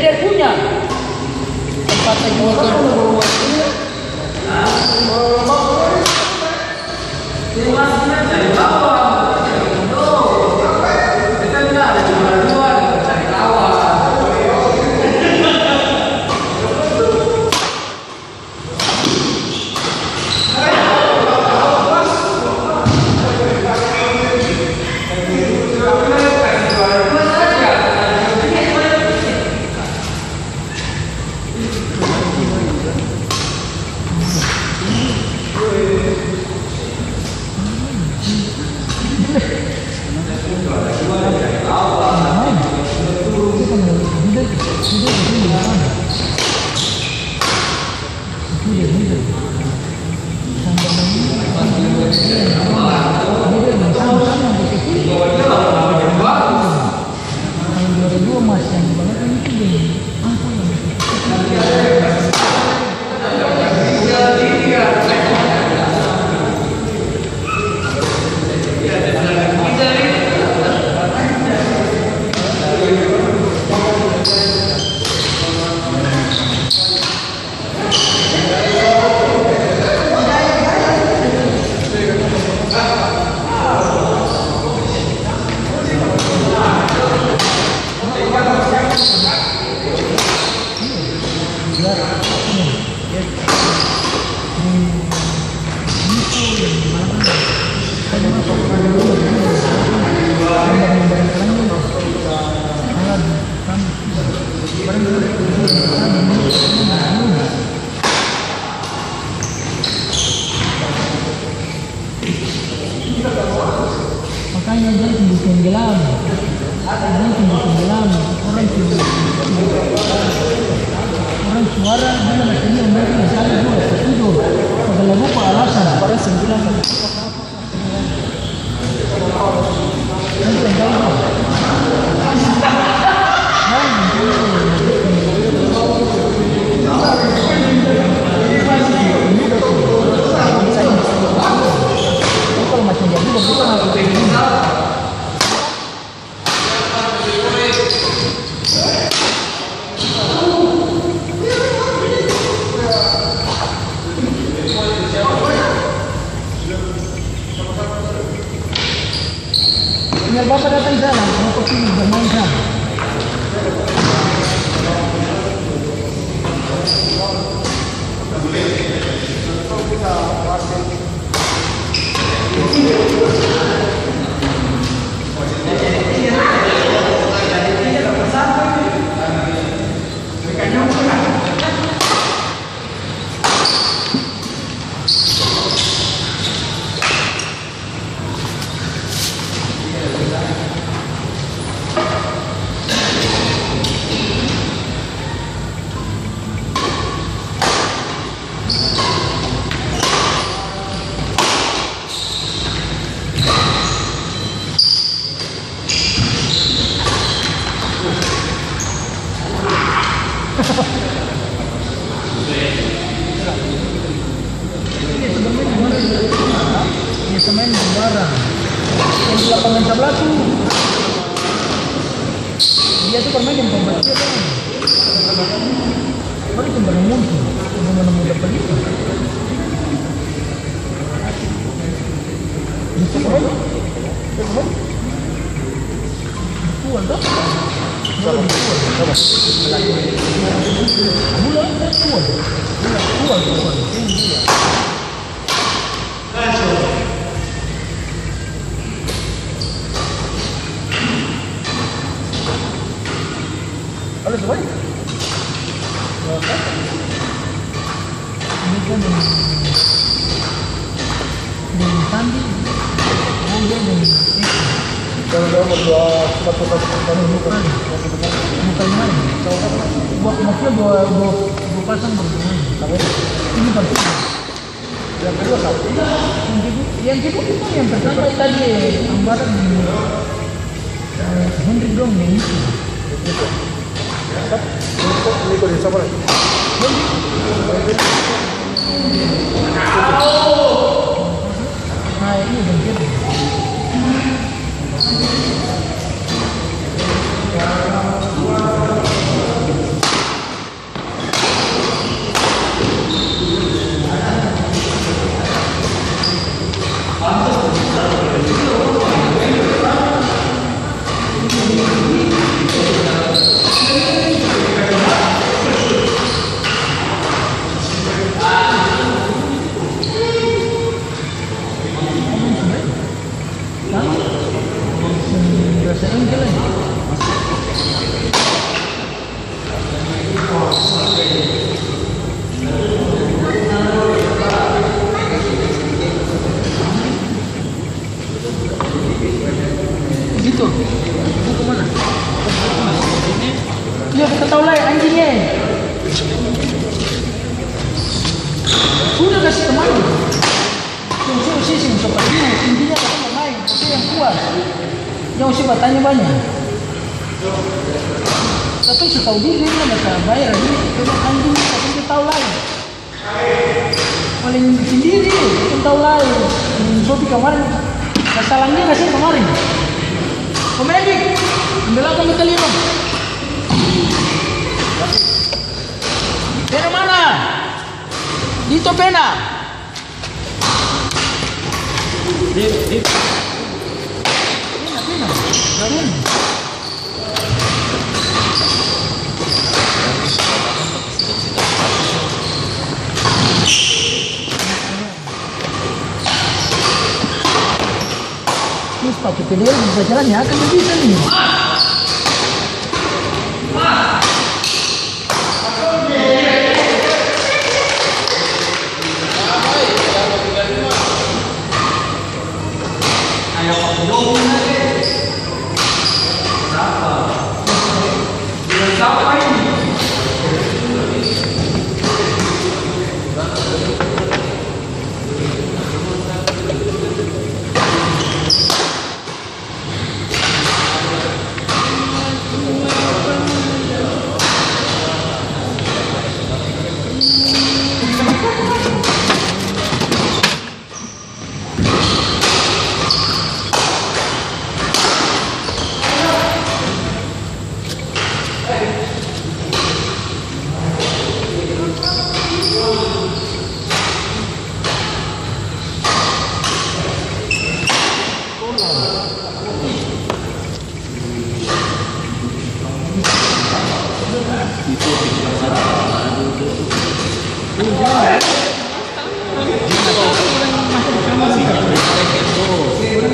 Dia punya tempat makanya dia tumbuh tenggelam, orang suara dia macamnya mereka misalnya dua tidur, kalau lupa alasan orang sembilan pemain sebelah tuh. Dia tuh pemain yang pembaca kan. Baru cuma nemu dapat itu. Itu kan? Itu ada. Bulan Halo semuanya. Ini kan dengan Sandi, Boga dan kalau berdua bukan dua pasang berdua. Ini penting. Yang kedua satu. Yang kedua itu yang pertama tadi Ambaran Henry dong yang itu. Ini kau siapa lagi? Nah ini begitu. Gitu. Buku mana? Iya, kita tahu lah anjingnya. Sudah kasih kemarin. Sisi seperti intinya kamu main, tapi yang kuat. Yang usah bertanya banyak. Tapi setahu diri lah mereka bayar ini memang anjing, tapi kita tahu lah. Paling sendiri, kita tahu lah. Sopi kemarin, kesalahannya kasih kemarin. Komedik, ambil apa kita lima? Pena mana? Dito pena. Pena. Ini sepatu pedal bisa jalan ya, kan bisa nih.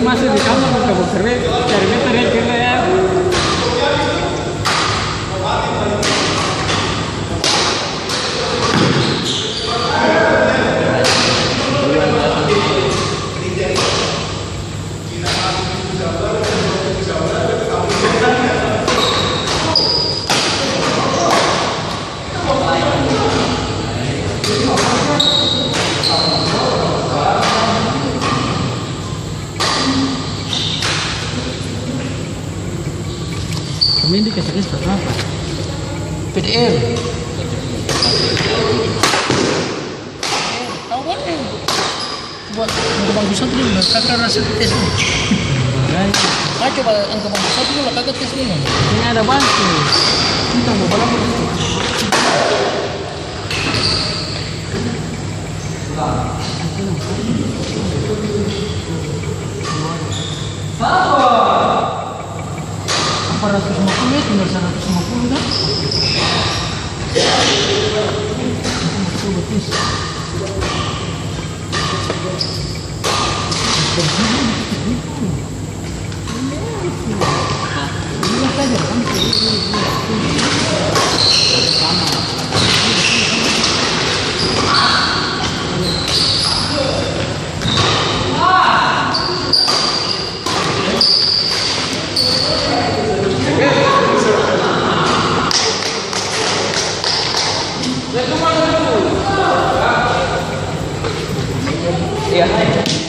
Masih di kamar buka cari meter ya kira ya. Kami ini kasih seperti apa? PDL. Tahu kan? Buat bagusan tuh, kakak rasa tes. Coba angka bangku satu dulu, kagak tes dulu. Ini ada bangku. Kita mau berapa? Apa 150 ya? Tinggal 150 kan? Betul. Iya.